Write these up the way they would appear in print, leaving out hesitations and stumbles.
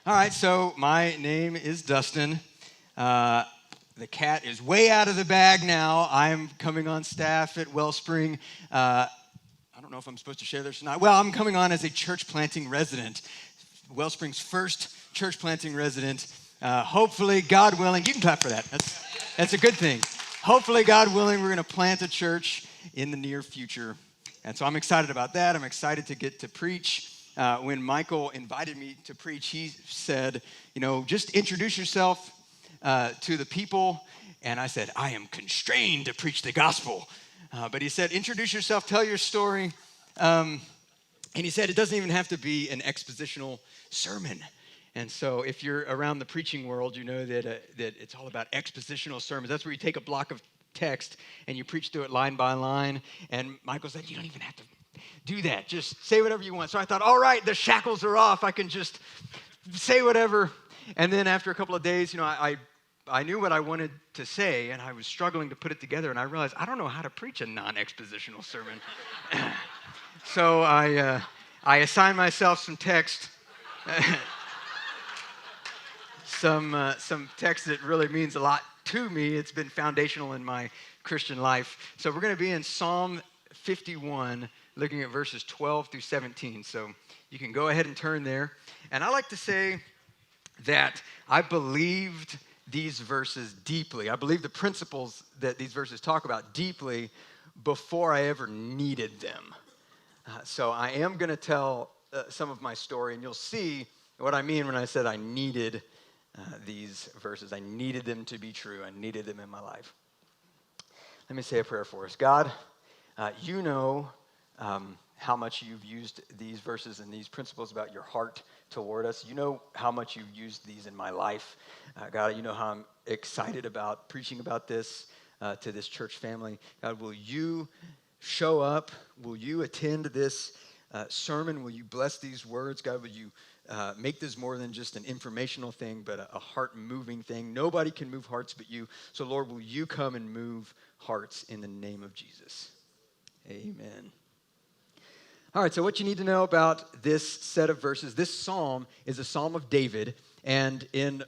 All right, so my name is Dustin. The cat is way out of the bag now. I'm coming on staff at Wellspring. I don't know if I'm supposed to share this or not. Well, I'm coming on as a church planting resident, Wellspring's first church planting resident. Hopefully, God willing, you can clap for that. That's a good thing. Hopefully, God willing, we're going to plant a church in the near future. And so I'm excited about that. I'm excited to get to preach. When Michael invited me to preach, he said, just introduce yourself to the people. And I said, I am constrained to preach the gospel. But he said, introduce yourself, tell your story. And he said, it doesn't even have to be an expositional sermon. And so if you're around the preaching world, you know that it's all about expositional sermons. That's where you take a block of text and you preach through it line by line. And Michael said, you don't even have to do that. Just say whatever you want. So I thought, all right, the shackles are off. I can just say whatever. And then after a couple of days, I knew what I wanted to say, and I was struggling to put it together, and I realized I don't know how to preach a non-expositional sermon. So I assigned myself some text, some text that really means a lot to me. It's been foundational in my Christian life. So we're going to be in Psalm 51, looking at verses 12 through 17. So you can go ahead and turn there. And I like to say that I believed these verses deeply. I believe the principles that these verses talk about deeply before I ever needed them. So I am going to tell some of my story, and you'll see what I mean when I said I needed these verses. I needed them to be true. I needed them in my life. Let me say a prayer for us. God, you know how much you've used these verses and these principles about your heart toward us. You know how much you've used these in my life. God, you know how I'm excited about preaching about this to this church family. God, will you show up? Will you attend this sermon? Will you bless these words? God, will you make this more than just an informational thing, but a heart-moving thing? Nobody can move hearts but you. So, Lord, will you come and move hearts in the name of Jesus? Amen. All right, so what you need to know about this set of verses, this psalm is a psalm of David, and in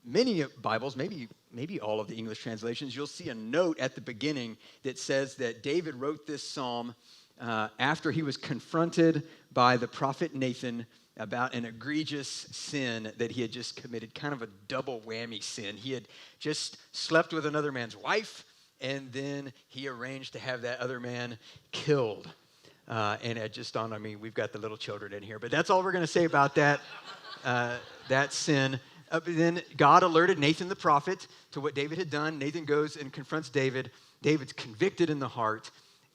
many Bibles, maybe all of the English translations, you'll see a note at the beginning that says that David wrote this psalm after he was confronted by the prophet Nathan about an egregious sin that he had just committed, kind of a double whammy sin. He had just slept with another man's wife, and then he arranged to have that other man killed. And it just dawned on me, we've got the little children in here. But that's all we're going to say about that sin. But then God alerted Nathan the prophet to what David had done. Nathan goes and confronts David. David's convicted in the heart.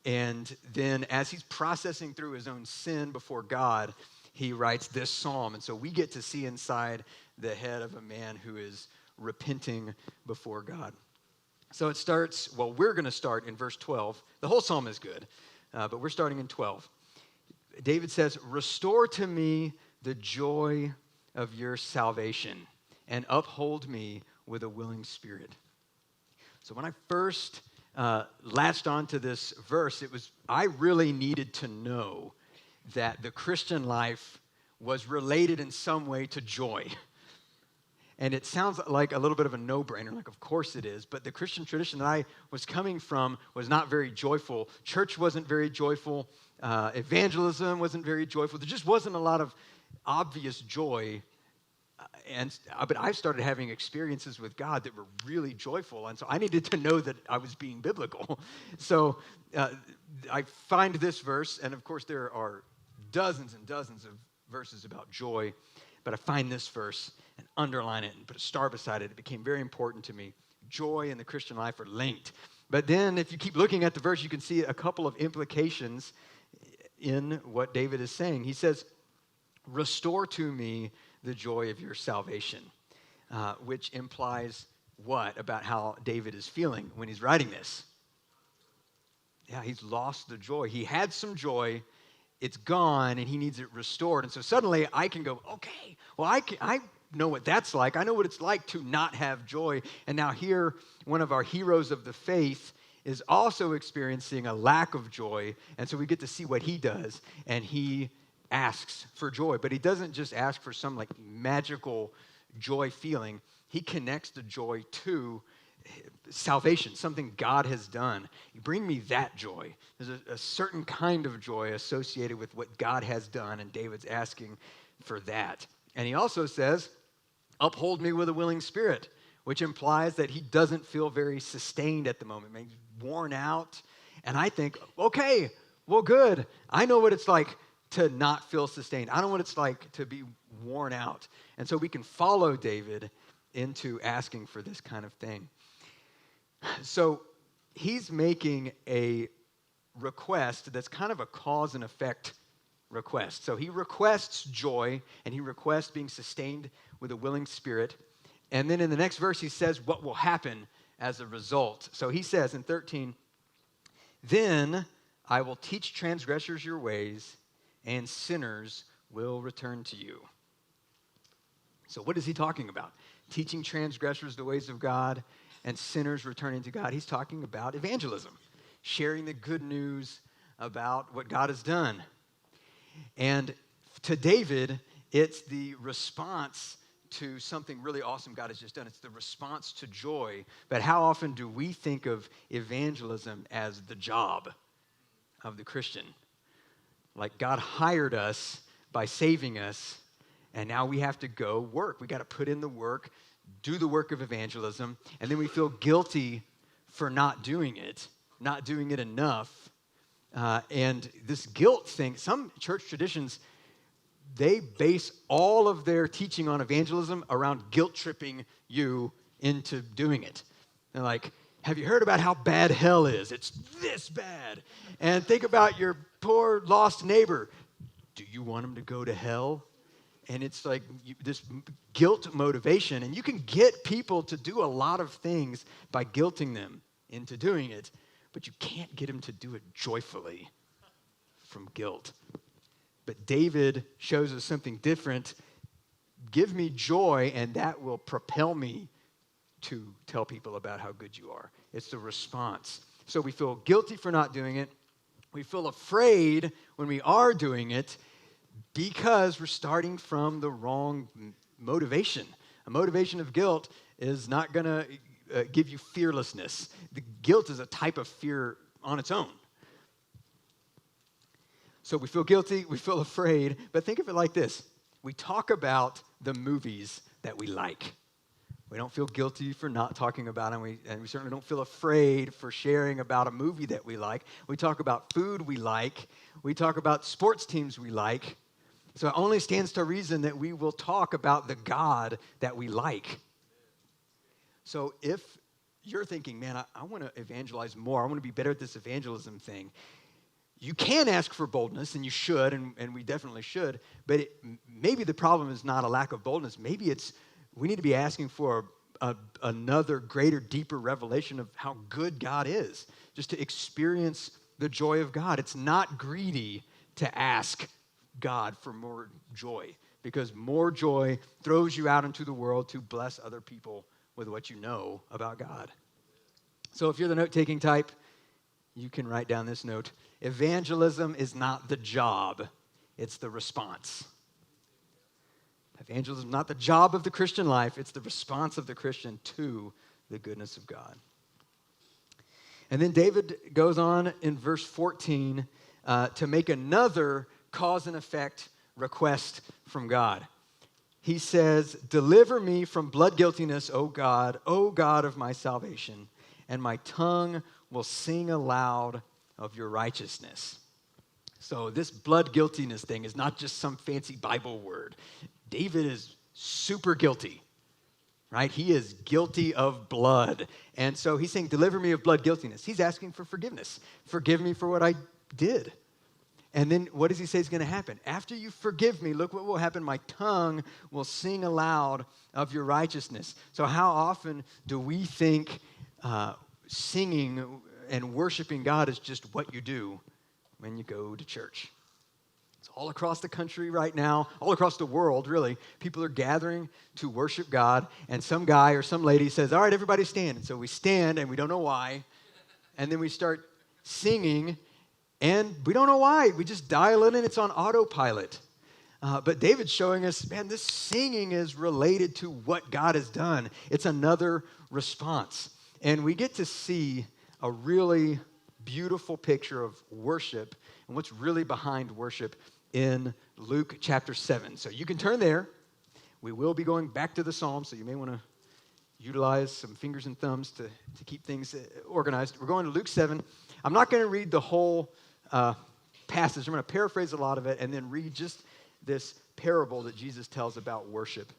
And then as he's processing through his own sin before God, he writes this psalm. And so we get to see inside the head of a man who is repenting before God. So it starts, we're going to start in verse 12. The whole psalm is good. But we're starting in 12. David says, restore to me the joy of your salvation and uphold me with a willing spirit. So when I first latched onto this verse, I really needed to know that the Christian life was related in some way to joy. And it sounds like a little bit of a no-brainer, like of course it is, but the Christian tradition that I was coming from was not very joyful. Church wasn't very joyful. Evangelism wasn't very joyful. There just wasn't a lot of obvious joy. But I started having experiences with God that were really joyful, and so I needed to know that I was being biblical. So I find this verse, and of course there are dozens and dozens of verses about joy, but I find this verse and underline it and put a star beside it. It became very important to me. Joy and the Christian life are linked. But then if you keep looking at the verse, you can see a couple of implications in what David is saying. He says, restore to me the joy of your salvation, which implies what about how David is feeling when he's writing this? Yeah, he's lost the joy. He had some joy. It's gone, and he needs it restored. And so suddenly I can go, okay, well, I know what that's like. I know what it's like to not have joy. And now here, one of our heroes of the faith is also experiencing a lack of joy. And so we get to see what he does. And he asks for joy, but he doesn't just ask for some like magical joy feeling. He connects the joy to salvation, something God has done. Bring me that joy. There's a certain kind of joy associated with what God has done, and David's asking for that. And he also says, uphold me with a willing spirit, which implies that he doesn't feel very sustained at the moment. Maybe worn out. And I think, okay, well, good. I know what it's like to not feel sustained. I know what it's like to be worn out. And so we can follow David into asking for this kind of thing. So he's making a request that's kind of a cause and effect request. So he requests joy, and he requests being sustained with a willing spirit. And then in the next verse, he says what will happen as a result. So he says in 13, then I will teach transgressors your ways, and sinners will return to you. So what is he talking about? Teaching transgressors the ways of God and sinners returning to God. He's talking about evangelism, sharing the good news about what God has done. And to David, it's the response to something really awesome God has just done. It's the response to joy. But how often do we think of evangelism as the job of the Christian? Like God hired us by saving us, and now we have to go work. We got to put in the work, do the work of evangelism, and then we feel guilty for not doing it enough. And this guilt thing, some church traditions, they base all of their teaching on evangelism around guilt-tripping you into doing it. They're like, have you heard about how bad hell is? It's this bad. And think about your poor lost neighbor. Do you want him to go to hell? And it's like this guilt motivation. And you can get people to do a lot of things by guilting them into doing it, but you can't get them to do it joyfully from guilt. But David shows us something different. Give me joy, and that will propel me to tell people about how good you are. It's the response. So we feel guilty for not doing it. We feel afraid when we are doing it because we're starting from the wrong motivation. A motivation of guilt is not going to give you fearlessness. The guilt is a type of fear on its own. So we feel guilty, we feel afraid, but think of it like this. We talk about the movies that we like. We don't feel guilty for not talking about them, and we certainly don't feel afraid for sharing about a movie that we like. We talk about food we like. We talk about sports teams we like. So it only stands to reason that we will talk about the God that we like. So if you're thinking, man, I want to evangelize more, I want to be better at this evangelism thing, you can ask for boldness, and you should, and we definitely should, but maybe the problem is not a lack of boldness. Maybe it's we need to be asking for another greater, deeper revelation of how good God is, just to experience the joy of God. It's not greedy to ask God for more joy, because more joy throws you out into the world to bless other people with what you know about God. So if you're the note-taking type, you can write down this note. Evangelism is not the job, it's the response. Evangelism is not the job of the Christian life, it's the response of the Christian to the goodness of God. And then David goes on in verse 14 to make another cause and effect request from God. He says, deliver me from blood guiltiness, O God of my salvation, and my tongue will sing aloud of your righteousness. So this blood guiltiness thing is not just some fancy Bible word. David is super guilty, right? He is guilty of blood. And so he's saying, deliver me of blood guiltiness. He's asking for forgiveness. Forgive me for what I did. And then what does he say is going to happen? After you forgive me, look what will happen. My tongue will sing aloud of your righteousness. So how often do we think singing and worshiping God is just what you do when you go to church? It's all across the country right now, all across the world, really. People are gathering to worship God, and some guy or some lady says, all right, everybody stand. And so we stand, and we don't know why. And then we start singing, And we don't know why. We just dial it in. It's on autopilot. But David's showing us, man, this singing is related to what God has done. It's another response. And we get to see a really beautiful picture of worship and what's really behind worship in Luke chapter 7. So you can turn there. We will be going back to the Psalms, so you may want to utilize some fingers and thumbs to keep things organized. We're going to Luke 7. I'm not going to read the whole passage. I'm going to paraphrase a lot of it and then read just this parable that Jesus tells about worship.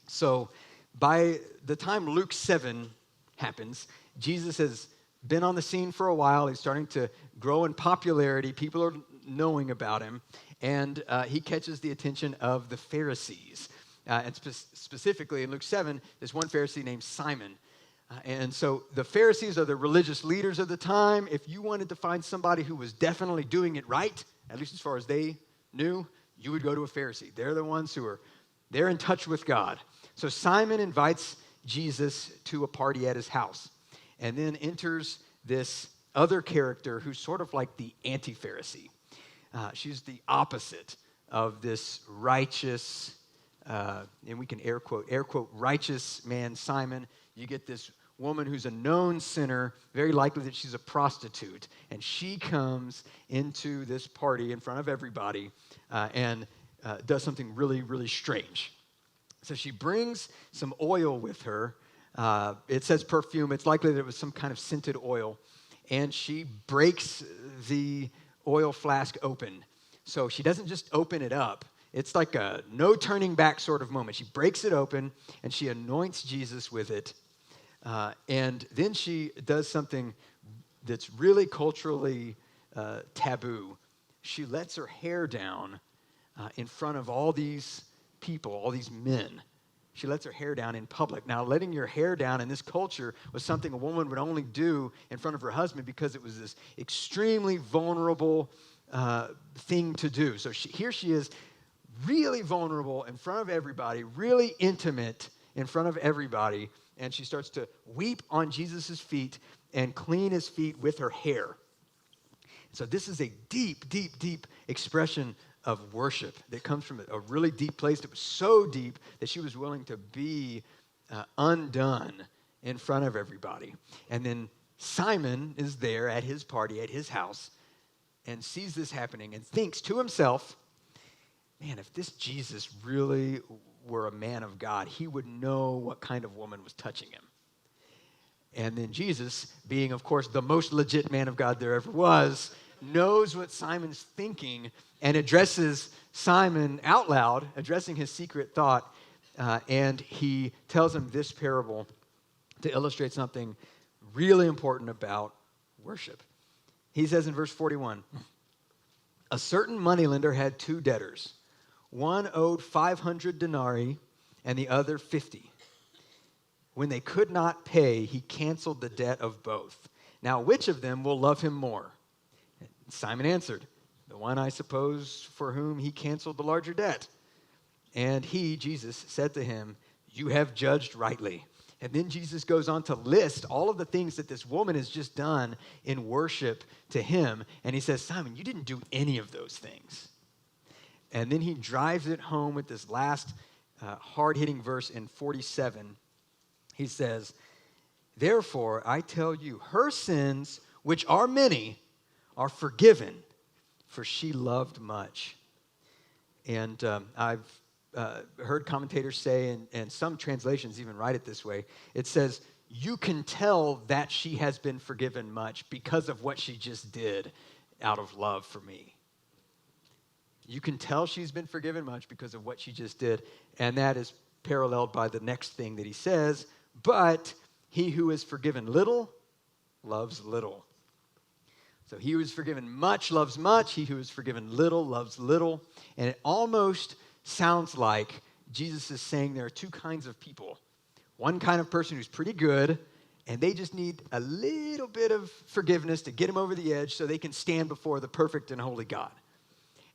So by the time Luke 7 happens, Jesus has been on the scene for a while. He's starting to grow in popularity. People are knowing about him. And he catches the attention of the Pharisees. And specifically in Luke 7, there's one Pharisee named Simon. And so the Pharisees are the religious leaders of the time. If you wanted to find somebody who was definitely doing it right, at least as far as they knew, you would go to a Pharisee. They're the ones they're in touch with God. So Simon invites Jesus to a party at his house. And then enters this other character who's sort of like the anti-Pharisee. She's the opposite of this righteous, and we can air quote, righteous man, Simon. You get this woman who's a known sinner, very likely that she's a prostitute. And she comes into this party in front of everybody and does something really, really strange. So she brings some oil with her. It says perfume. It's likely that it was some kind of scented oil. And she breaks the oil flask open. So she doesn't just open it up. It's like a no turning back sort of moment. She breaks it open and she anoints Jesus with it. And then she does something that's really culturally taboo. She lets her hair down in front of all these people, all these men. She lets her hair down in public. Now, letting your hair down in this culture was something a woman would only do in front of her husband because it was this extremely vulnerable thing to do. So here she is, really vulnerable in front of everybody, really intimate in front of everybody, and she starts to weep on Jesus' feet and clean his feet with her hair. So this is a deep, deep, deep expression of worship that comes from a really deep place that was so deep that she was willing to be undone in front of everybody. And then Simon is there at his party, at his house, and sees this happening and thinks to himself, man, if this Jesus really were a man of God, he would know what kind of woman was touching him. And then Jesus, being, of course, the most legit man of God there ever was, knows what Simon's thinking and addresses Simon out loud, addressing his secret thought, and he tells him this parable to illustrate something really important about worship. He says in verse 41, a certain moneylender had two debtors. One owed 500 denarii and the other 50. When they could not pay, he canceled the debt of both. Now, which of them will love him more? Simon answered, the one, I suppose, for whom he canceled the larger debt. And he, Jesus, said to him, you have judged rightly. And then Jesus goes on to list all of the things that this woman has just done in worship to him. And he says, Simon, you didn't do any of those things. And then he drives it home with this last hard-hitting verse in 47. He says, therefore, I tell you, her sins, which are many, are forgiven, for she loved much. And I've heard commentators say, and some translations even write it this way, it says, you can tell that she has been forgiven much because of what she just did out of love for me. You can tell she's been forgiven much because of what she just did, and that is paralleled by the next thing that he says, but he who is forgiven little loves little. So he who is forgiven much loves much. He who is forgiven little loves little. And it almost sounds like Jesus is saying there are two kinds of people. One kind of person who's pretty good, and they just need a little bit of forgiveness to get them over the edge so they can stand before the perfect and holy God.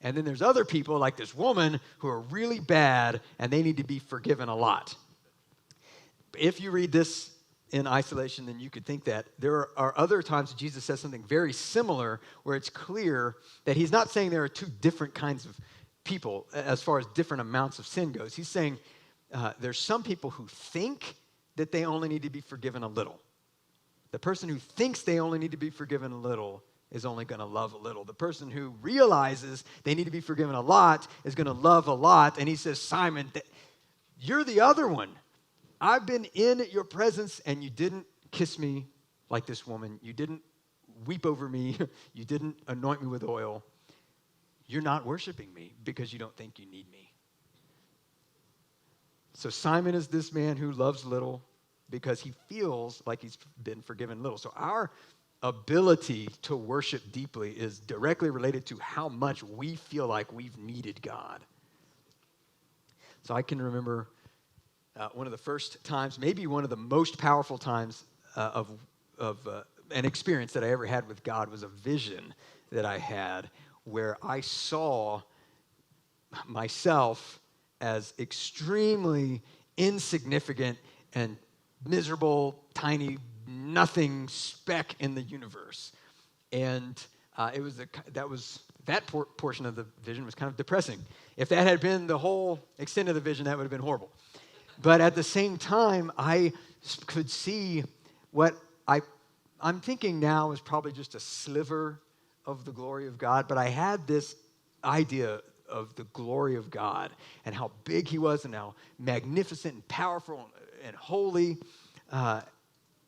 And then there's other people like this woman who are really bad, and they need to be forgiven a lot. If you read this in isolation than you could think that. There are other times that Jesus says something very similar where it's clear that he's not saying there are two different kinds of people as far as different amounts of sin goes. He's saying there's some people who think that they only need to be forgiven a little. The person who thinks they only need to be forgiven a little is only going to love a little. The person who realizes they need to be forgiven a lot is going to love a lot. And he says, Simon, you're the other one. I've been in your presence and you didn't kiss me like this woman. You didn't weep over me. You didn't anoint me with oil. You're not worshiping me because you don't think you need me. So Simon is this man who loves little because he feels like he's been forgiven little. So our ability to worship deeply is directly related to how much we feel like we've needed God. So I can remember one of the first times, maybe one of the most powerful times of an experience that I ever had with God was a vision that I had where I saw myself as extremely insignificant and miserable, tiny, nothing speck in the universe. And that portion of the vision was kind of depressing. If that had been the whole extent of the vision, that would have been horrible. But at the same time, I could see what I'm thinking now is probably just a sliver of the glory of God. But I had this idea of the glory of God and how big he was and how magnificent and powerful and holy.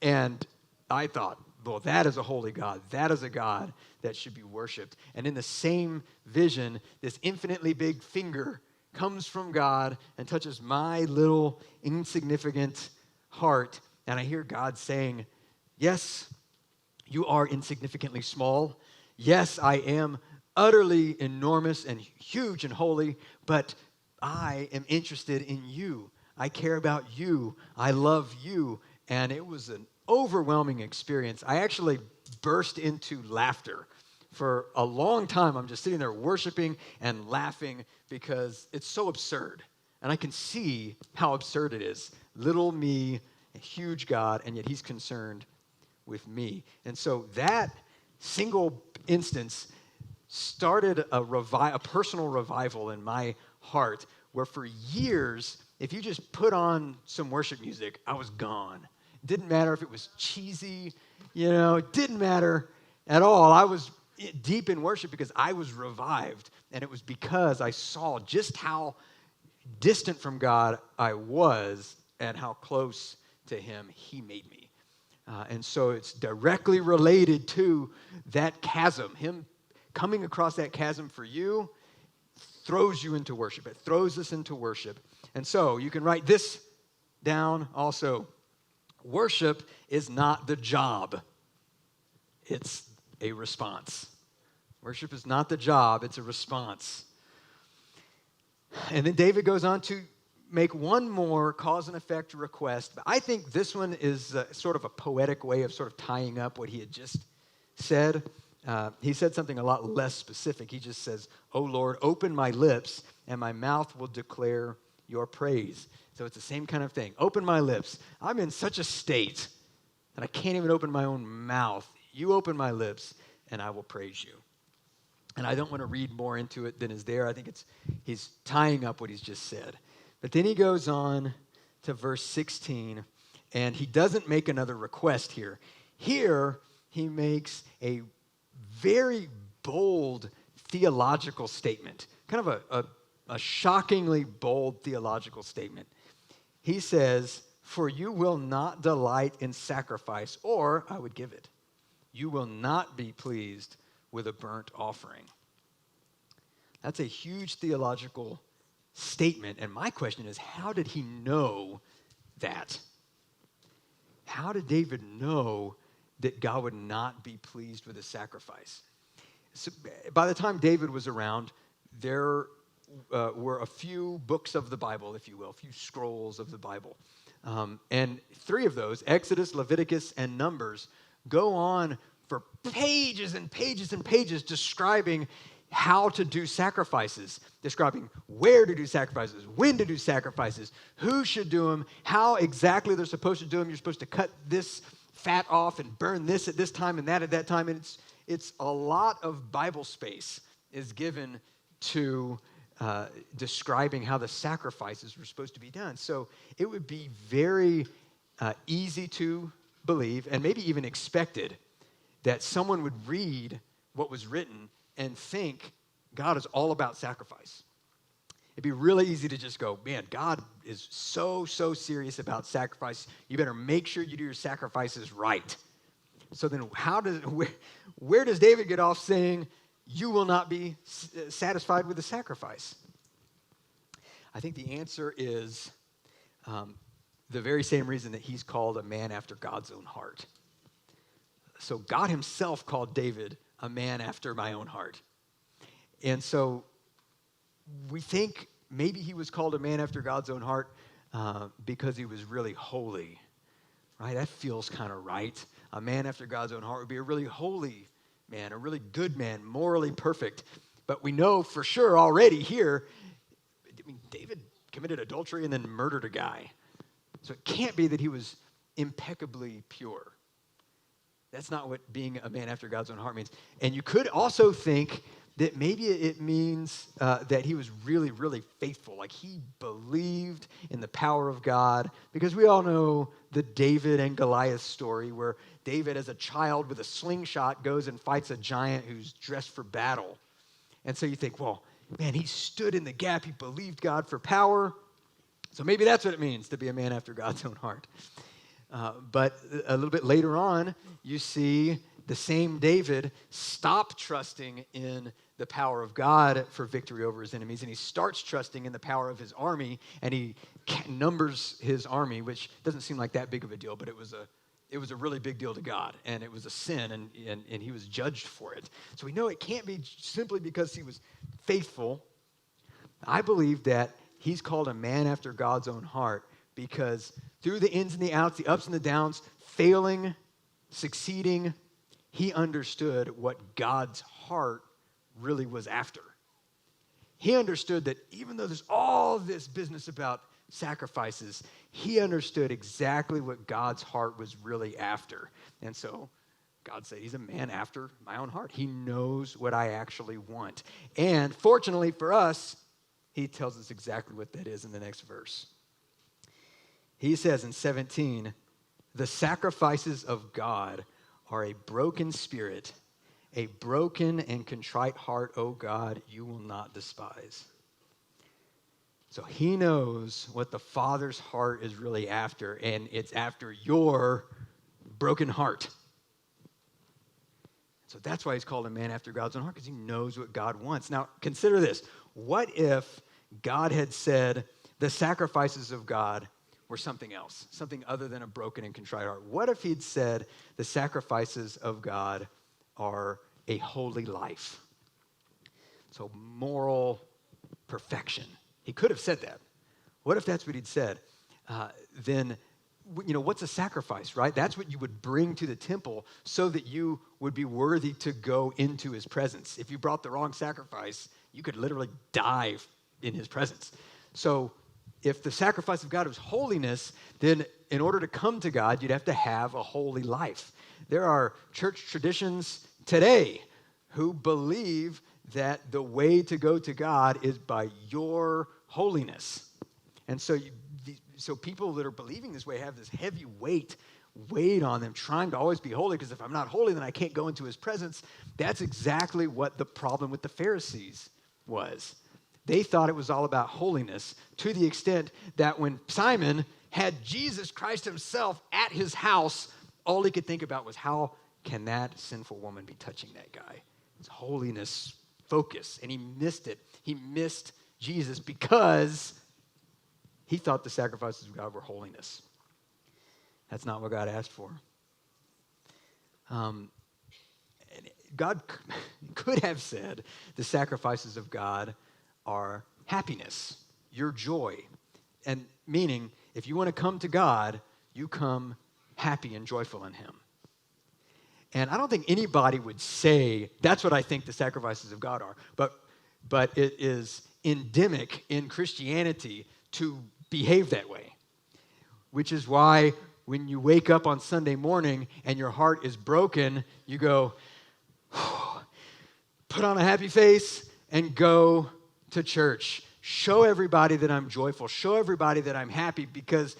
And I thought, well, that is a holy God. That is a God that should be worshiped. And in the same vision, this infinitely big finger comes from God and touches my little insignificant heart. And I hear God saying, yes, you are insignificantly small. Yes, I am utterly enormous and huge and holy, but I am interested in you. I care about you. I love you. And it was an overwhelming experience. I actually burst into laughter. For a long time, I'm just sitting there worshiping and laughing because it's so absurd. And I can see how absurd it is. Little me, a huge God, and yet he's concerned with me. And so that single instance started a personal revival in my heart where for years, if you just put on some worship music, I was gone. It didn't matter if it was cheesy, it didn't matter at all. I was deep in worship because I was revived, and it was because I saw just how distant from God I was and how close to him he made me. And so it's directly related to that chasm. Him coming across that chasm for you throws you into worship. It throws us into worship. And so you can write this down also. Worship is not the job. It's a response. Worship is not the job. It's a response. And then David goes on to make one more cause and effect request. But I think this one is sort of a poetic way of sort of tying up what he had just said. He said something a lot less specific. He just says, "O Lord, open my lips, and my mouth will declare your praise." So it's the same kind of thing. Open my lips. I'm in such a state that I can't even open my own mouth. You open my lips, and I will praise you. And I don't want to read more into it than is there. I think he's tying up what he's just said. But then he goes on to verse 16, and he doesn't make another request here. Here, he makes a very bold theological statement, kind of a shockingly bold theological statement. He says, "For you will not delight in sacrifice, or I would give it. You will not be pleased with a burnt offering." That's a huge theological statement. And my question is, how did he know that? How did David know that God would not be pleased with a sacrifice? So by the time David was around, there were a few books of the Bible, if you will, a few scrolls of the Bible. And three of those, Exodus, Leviticus, and Numbers, go on for pages and pages and pages describing how to do sacrifices, describing where to do sacrifices, when to do sacrifices, who should do them, how exactly they're supposed to do them. You're supposed to cut this fat off and burn this at this time and that at that time. And it's a lot of Bible space is given to describing how the sacrifices were supposed to be done. So it would be very easy to believe, and maybe even expected, that someone would read what was written and think God is all about sacrifice. It'd be really easy to just go, man, God is so serious about sacrifice. You better make sure you do your sacrifices right. So then where does David get off saying, you will not be satisfied with the sacrifice? I think the answer is the very same reason that he's called a man after God's own heart. So God himself called David a man after my own heart. And so we think maybe he was called a man after God's own heart because he was really holy, right? That feels kind of right. A man after God's own heart would be a really holy man, a really good man, morally perfect. But we know for sure already here, I mean, David committed adultery and then murdered a guy. So it can't be that he was impeccably pure. That's not what being a man after God's own heart means. And you could also think that maybe it means that he was really faithful. Like he believed in the power of God. Because we all know the David and Goliath story where David as a child with a slingshot goes and fights a giant who's dressed for battle. And so you think, well, man, he stood in the gap. He believed God for power. So maybe that's what it means to be a man after God's own heart. But a little bit later on, you see the same David stop trusting in the power of God for victory over his enemies, and he starts trusting in the power of his army, and he numbers his army, which doesn't seem like that big of a deal, but it was a really big deal to God, and it was a sin, and he was judged for it. So we know it can't be simply because he was faithful. I believe that he's called a man after God's own heart because through the ins and the outs, the ups and the downs, failing, succeeding, he understood what God's heart really was after. He understood that even though there's all this business about sacrifices, he understood exactly what God's heart was really after. And so God said, he's a man after my own heart. He knows what I actually want. And fortunately for us, he tells us exactly what that is in the next verse. He says in 17, the sacrifices of God are a broken spirit, a broken and contrite heart, O God, you will not despise. So he knows what the Father's heart is really after, and it's after your broken heart. So that's why he's called a man after God's own heart, because he knows what God wants. Now, consider this. What if God had said the sacrifices of God were something else, something other than a broken and contrite heart? What if he'd said the sacrifices of God are a holy life? So moral perfection. He could have said that. What if that's what he'd said? Then, what's a sacrifice, right? That's what you would bring to the temple so that you would be worthy to go into his presence. If you brought the wrong sacrifice, you could literally die in his presence. So if the sacrifice of God was holiness, then in order to come to God, you'd have to have a holy life. There are church traditions today who believe that the way to go to God is by your holiness. And so people that are believing this way have this heavy weight on them, trying to always be holy, because if I'm not holy, then I can't go into his presence. That's exactly what the problem with the Pharisees was. They thought it was all about holiness, to the extent that when Simon had Jesus Christ himself at his house, all he could think about was, how can that sinful woman be touching that guy? It's holiness focus, and he missed it. He missed Jesus because he thought the sacrifices of God were holiness. That's not what God asked for. God could have said the sacrifices of God are happiness, your joy. And meaning, if you want to come to God, you come happy and joyful in him. And I don't think anybody would say, that's what I think the sacrifices of God are. But it is endemic in Christianity to behave that way, which is why when you wake up on Sunday morning and your heart is broken, you go, put on a happy face and go to church. Show everybody that I'm joyful. Show everybody that I'm happy, because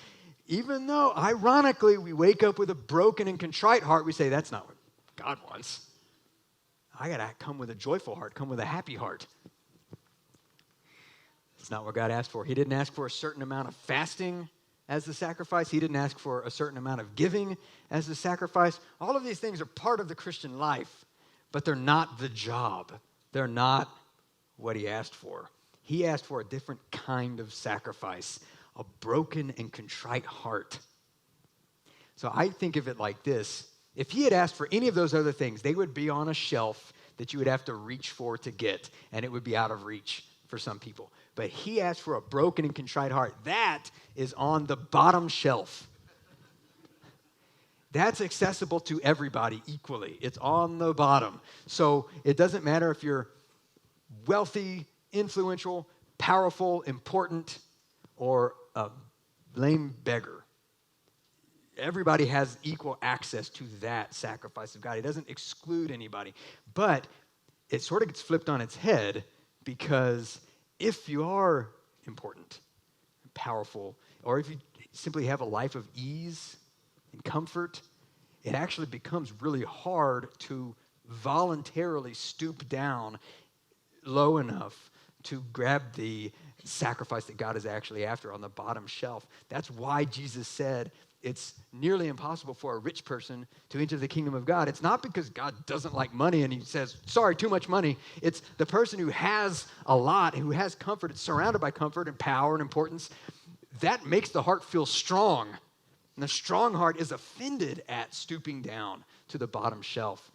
even though, ironically, we wake up with a broken and contrite heart, we say, that's not what God wants. I got to come with a joyful heart, come with a happy heart. That's not what God asked for. He didn't ask for a certain amount of fasting as the sacrifice. He didn't ask for a certain amount of giving as the sacrifice. All of these things are part of the Christian life, but they're not the job. They're not what he asked for. He asked for a different kind of sacrifice, a broken and contrite heart. So I think of it like this. If he had asked for any of those other things, they would be on a shelf that you would have to reach for to get, and it would be out of reach for some people. But he asked for a broken and contrite heart. That is on the bottom shelf. That's accessible to everybody equally. It's on the bottom. So it doesn't matter if you're wealthy, influential, powerful, important, or a lame beggar. Everybody has equal access to that sacrifice of God. It doesn't exclude anybody. But it sort of gets flipped on its head, because if you are important, powerful, or if you simply have a life of ease and comfort, it actually becomes really hard to voluntarily stoop down low enough to grab the sacrifice that God is actually after on the bottom shelf. That's why Jesus said it's nearly impossible for a rich person to enter the kingdom of God. It's not because God doesn't like money and he says, sorry, too much money. It's the person who has a lot, who has comfort, it's surrounded by comfort and power and importance. That makes the heart feel strong. And the strong heart is offended at stooping down to the bottom shelf.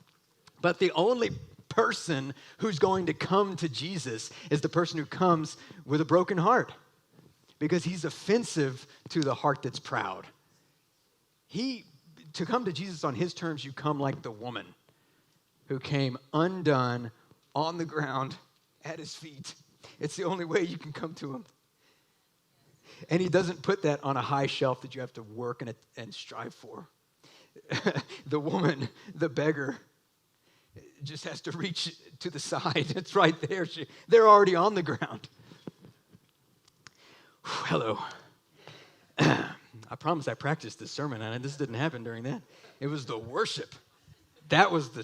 But the only person who's going to come to Jesus is the person who comes with a broken heart, because he's offensive to the heart that's proud. To come to Jesus on his terms, you come like the woman who came undone on the ground at his feet. It's the only way you can come to him. And he doesn't put that on a high shelf that you have to work and strive for. The woman, the beggar, just has to reach to the side. It's right there. They're already on the ground. Hello. I promise I practiced this sermon, and this didn't happen during that. It was the worship. That was the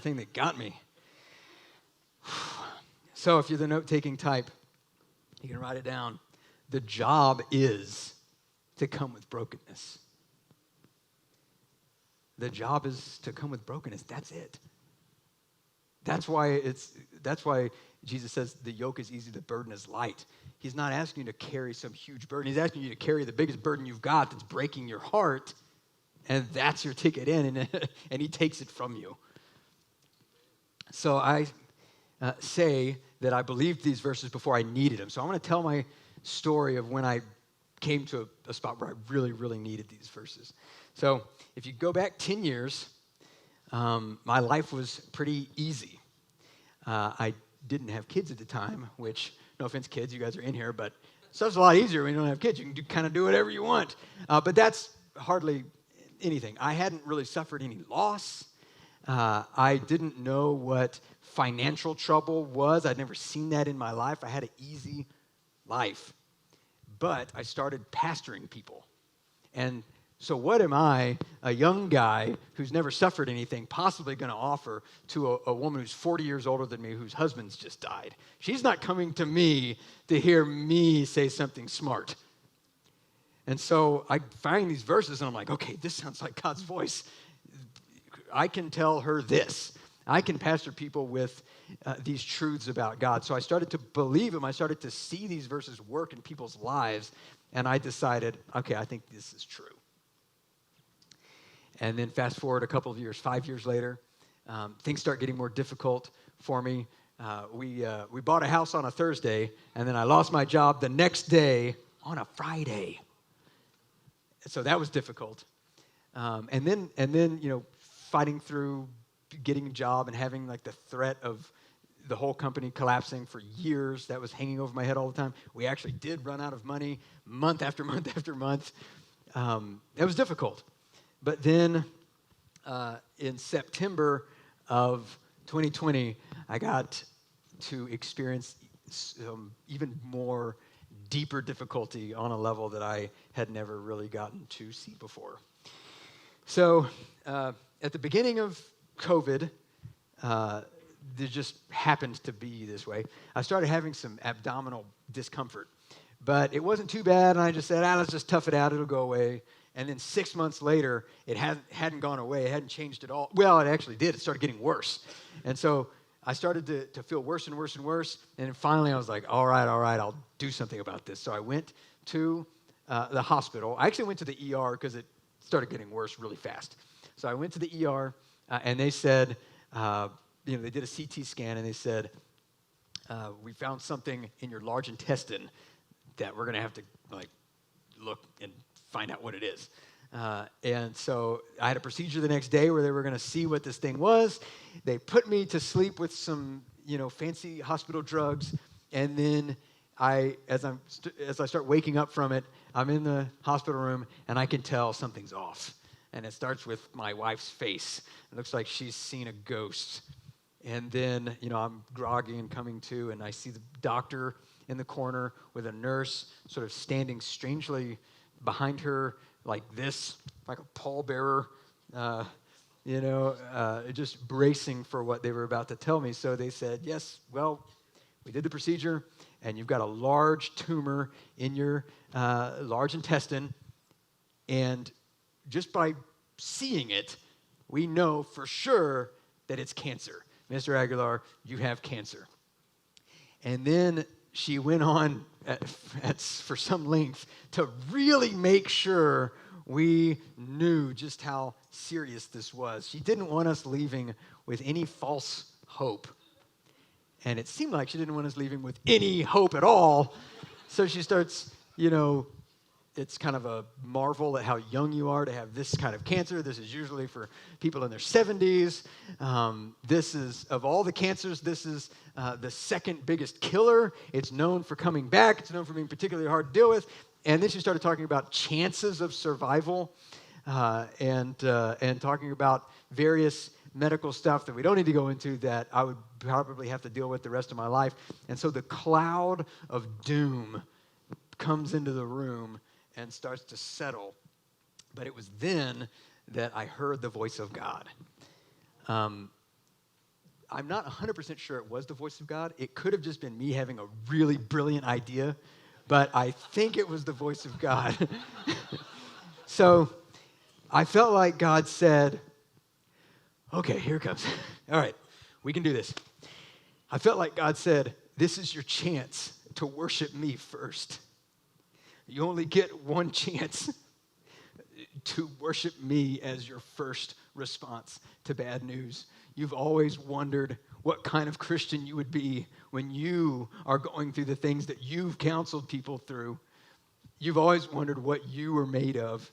thing that got me. So if you're the note-taking type, you can write it down. The job is to come with brokenness. The job is to come with brokenness. That's it. That's why Jesus says the yoke is easy, the burden is light. He's not asking you to carry some huge burden. He's asking you to carry the biggest burden you've got that's breaking your heart, and that's your ticket in, and he takes it from you. So I say that I believed these verses before I needed them. So I want to tell my story of when I came to a spot where I really, really needed these verses. So if you go back 10 years, my life was pretty easy. I didn't have kids at the time, which, no offense, kids, you guys are in here, but stuff's a lot easier when you don't have kids. You can kind of do whatever you want. But that's hardly anything. I hadn't really suffered any loss. I didn't know what financial trouble was. I'd never seen that in my life. I had an easy life. But I started pastoring people. And so what am I, a young guy who's never suffered anything, possibly going to offer to a woman who's 40 years older than me, whose husband's just died? She's not coming to me to hear me say something smart. And so I find these verses, and I'm like, okay, this sounds like God's voice. I can tell her this. I can pastor people with these truths about God. So I started to believe them. I started to see these verses work in people's lives, and I decided, okay, I think this is true. And then fast forward a couple of years, 5 years later, things start getting more difficult for me. We bought a house on a Thursday, and then I lost my job the next day on a Friday. So that was difficult. And then fighting through getting a job and having like the threat of the whole company collapsing for years. That was hanging over my head all the time. We actually did run out of money month after month after month. It was difficult. But then in September of 2020, I got to experience even more deeper difficulty on a level that I had never really gotten to see before. So at the beginning of COVID, it just happened to be this way. I started having some abdominal discomfort, but it wasn't too bad, and I just said, let's just tough it out, it'll go away. And then 6 months later, it hadn't gone away, it hadn't changed at all. Well, it actually did, it started getting worse. And so I started to feel worse and worse and worse, and then finally I was like, all right, I'll do something about this. So I went to the hospital. I actually went to the ER because it started getting worse really fast. So I went to the ER, and they said, they did a CT scan, and they said, we found something in your large intestine that we're going to have to look and find out what it is. And so I had a procedure the next day where they were going to see what this thing was. They put me to sleep with some, fancy hospital drugs, and then as I start waking up from it, I'm in the hospital room, and I can tell something's off. And it starts with my wife's face. It looks like she's seen a ghost. And then, I'm groggy and coming to, and I see the doctor in the corner with a nurse sort of standing strangely behind her like this, like a pallbearer, just bracing for what they were about to tell me. So they said, yes, well, we did the procedure, and you've got a large tumor in your large intestine, and just by seeing it, we know for sure that it's cancer. Mr. Aguilar, you have cancer. And then she went on for some length to really make sure we knew just how serious this was. She didn't want us leaving with any false hope. And it seemed like she didn't want us leaving with any hope at all. So she starts, it's kind of a marvel at how young you are to have this kind of cancer. This is usually for people in their 70s. This is, of all the cancers, this is the second biggest killer. It's known for coming back. It's known for being particularly hard to deal with. And then she started talking about chances of survival and talking about various medical stuff that we don't need to go into that I would probably have to deal with the rest of my life. And so the cloud of doom comes into the room and starts to settle. But it was then that I heard the voice of God. I'm not 100% sure it was the voice of God. It could have just been me having a really brilliant idea, but I think it was the voice of God. So I felt like God said, okay, here it comes. All right, we can do this. I felt like God said, this is your chance to worship me first. You only get one chance to worship me as your first response to bad news. You've always wondered what kind of Christian you would be when you are going through the things that you've counseled people through. You've always wondered what you were made of.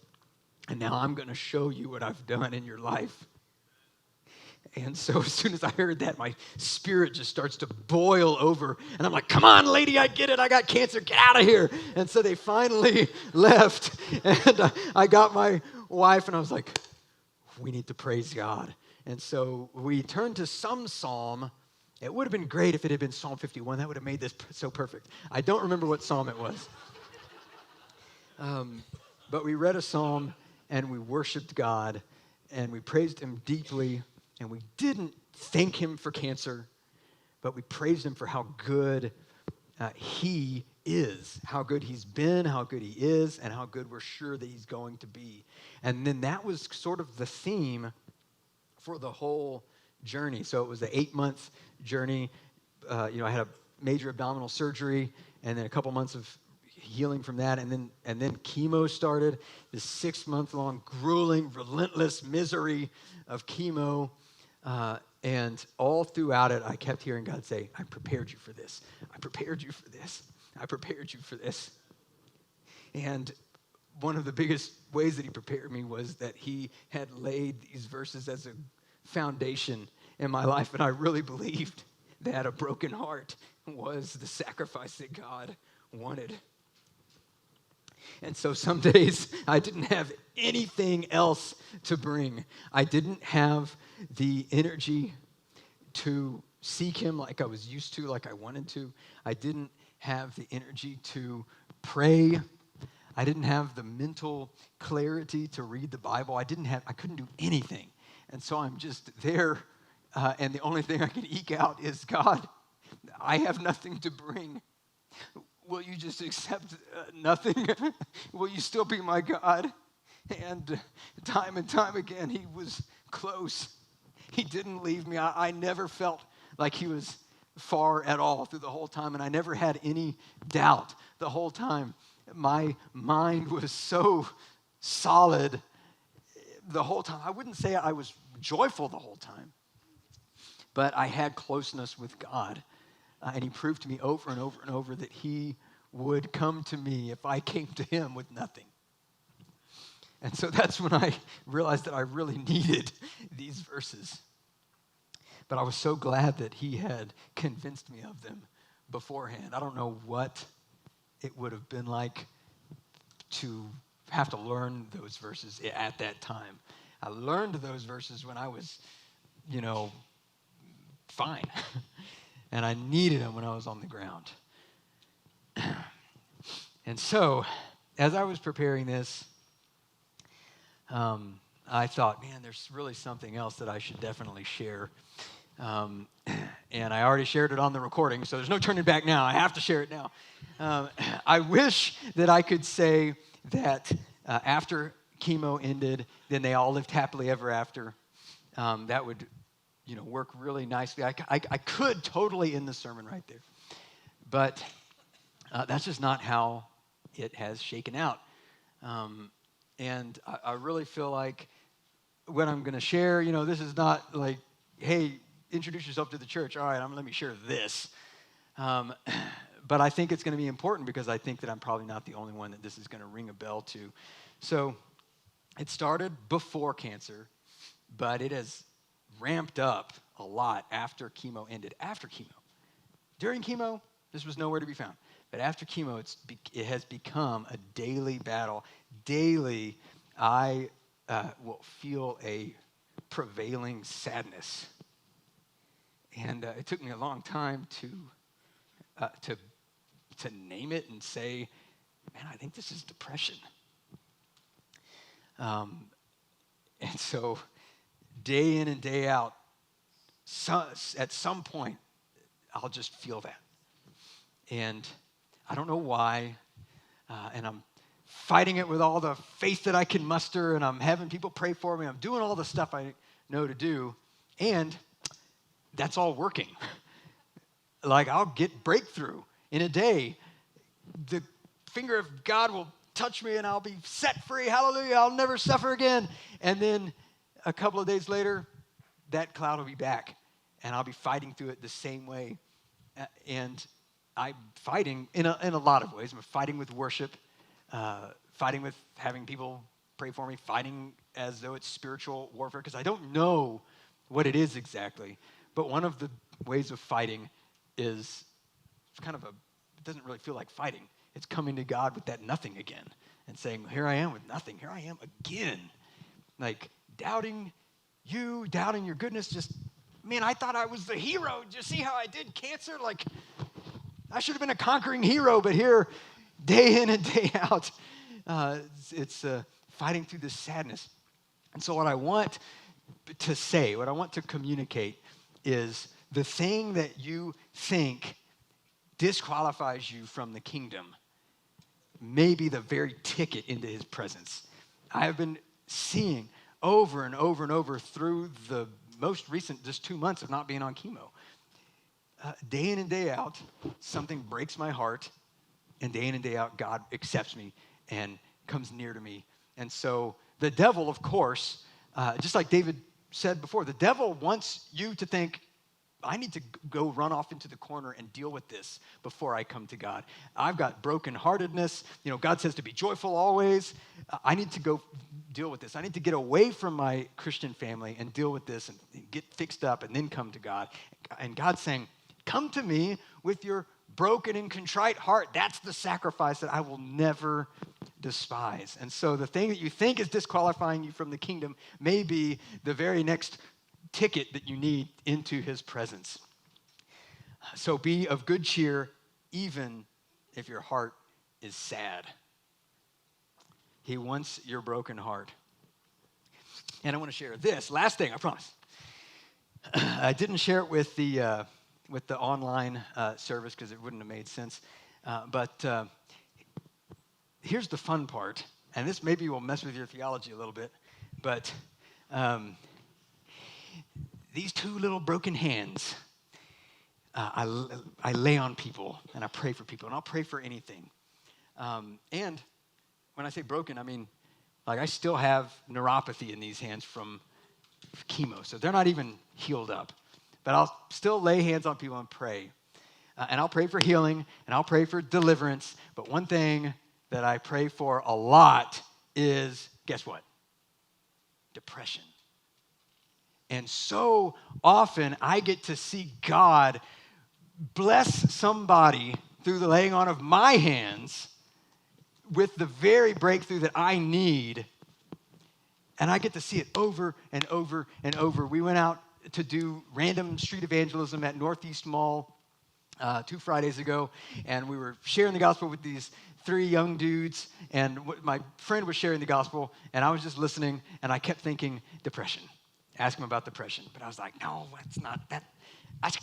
And now I'm going to show you what I've done in your life. And so as soon as I heard that, my spirit just starts to boil over. And I'm like, come on, lady, I get it. I got cancer. Get out of here. And so they finally left. And I got my wife, and I was like, we need to praise God. And so we turned to some psalm. It would have been great if it had been Psalm 51. That would have made this so perfect. I don't remember what psalm it was. But we read a psalm, and we worshiped God, and we praised him deeply. And we didn't thank him for cancer, but we praised him for how good he is, how good he's been, how good he is, and how good we're sure that he's going to be. And then that was sort of the theme for the whole journey. So it was an 8-month journey. I had a major abdominal surgery, and then a couple months of healing from that, and then chemo started. This 6-month-long, grueling, relentless misery of chemo. And all throughout it, I kept hearing God say, I prepared you for this. I prepared you for this. I prepared you for this. And one of the biggest ways that he prepared me was that he had laid these verses as a foundation in my life, and I really believed that a broken heart was the sacrifice that God wanted. And so some days I didn't have anything else to bring. I didn't have the energy to seek him like I was used to, like I wanted to. I didn't have the energy to pray. I didn't have the mental clarity to read the Bible. I couldn't do anything. And so I'm just there, and the only thing I can eke out is, God, I have nothing to bring. Will you just accept nothing? Will you still be my God? And time again, he was close. He didn't leave me. I never felt like he was far at all through the whole time, and I never had any doubt the whole time. My mind was so solid the whole time. I wouldn't say I was joyful the whole time, but I had closeness with God. And he proved to me over and over and over that he would come to me if I came to him with nothing. And so that's when I realized that I really needed these verses. But I was so glad that he had convinced me of them beforehand. I don't know what it would have been like to have to learn those verses at that time. I learned those verses when I was, fine. And I needed them when I was on the ground. And so, as I was preparing this, I thought, man, there's really something else that I should definitely share. And I already shared it on the recording, so there's no turning back now. I have to share it now. I wish that I could say that after chemo ended, then they all lived happily ever after. That would work really nicely. I could totally end the sermon right there. But that's just not how it has shaken out. And I really feel like what I'm going to share, this is not like, hey, introduce yourself to the church. All right, let me share this. But I think it's going to be important because I think that I'm probably not the only one that this is going to ring a bell to. So it started before cancer, but it has ramped up a lot after chemo ended. After chemo. During chemo, this was nowhere to be found. But after chemo, it has become a daily battle. Daily, I will feel a prevailing sadness. And it took me a long time to name it and say, man, I think this is depression. And so day in and day out, at some point, I'll just feel that. And I don't know why, and I'm fighting it with all the faith that I can muster, and I'm having people pray for me. I'm doing all the stuff I know to do, and that's all working. Like, I'll get breakthrough in a day. The finger of God will touch me, and I'll be set free. Hallelujah, I'll never suffer again. And then a couple of days later, that cloud will be back, and I'll be fighting through it the same way. And I'm fighting in a lot of ways. I'm fighting with worship, fighting with having people pray for me, fighting as though it's spiritual warfare, because I don't know what it is exactly. But one of the ways of fighting is it doesn't really feel like fighting. It's coming to God with that nothing again and saying, here I am with nothing. Here I am again. Like doubting you, doubting your goodness. Man, I thought I was the hero. Did you see how I did cancer? Like, I should have been a conquering hero, but here, day in and day out, it's fighting through this sadness. And so what I want to say, what I want to communicate is the thing that you think disqualifies you from the kingdom may be the very ticket into his presence. I have been seeing over and over and over through the most recent, just 2 months of not being on chemo. Day in and day out, something breaks my heart, and day in and day out, God accepts me and comes near to me. And so the devil, of course, just like David said before, the devil wants you to think I need to go run off into the corner and deal with this before I come to God. I've got brokenheartedness. God says to be joyful always. I need to go deal with this. I need to get away from my Christian family and deal with this and get fixed up and then come to God. And God's saying, come to me with your broken and contrite heart. That's the sacrifice that I will never despise. And so the thing that you think is disqualifying you from the kingdom may be the very next ticket that you need into his presence. So be of good cheer, even if your heart is sad. He wants your broken heart. And I want to share this last thing, I promise. I didn't share it with the online service because it wouldn't have made sense. But here's the fun part, and this maybe will mess with your theology a little bit, but these two little broken hands, I lay on people, and I pray for people, and I'll pray for anything. And when I say broken, I mean, like I still have neuropathy in these hands from chemo, so they're not even healed up. But I'll still lay hands on people and pray. And I'll pray for healing, and I'll pray for deliverance. But one thing that I pray for a lot is, guess what? Depression. And so often I get to see God bless somebody through the laying on of my hands with the very breakthrough that I need. And I get to see it over and over and over. We went out to do random street evangelism at Northeast Mall 2 Fridays ago, and we were sharing the gospel with these 3 young dudes, and my friend was sharing the gospel, and I was just listening, and I kept thinking, depression. Ask him about depression. But I was like, no, it's not that.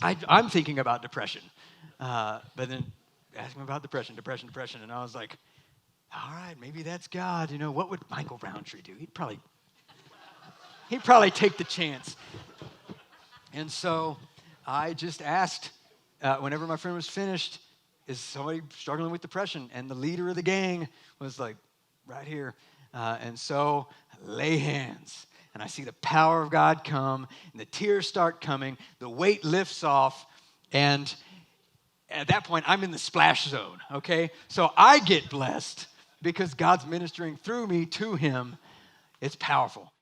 I'm thinking about depression. But then ask him about depression. And I was like, all right, maybe that's God. What would Michael Roundtree do? He'd probably take the chance. And so I just asked, whenever my friend was finished, is somebody struggling with depression? And the leader of the gang was like, right here. And so I lay hands. And I see the power of God come, and the tears start coming, the weight lifts off, and at that point, I'm in the splash zone, okay? So I get blessed because God's ministering through me to him. It's powerful.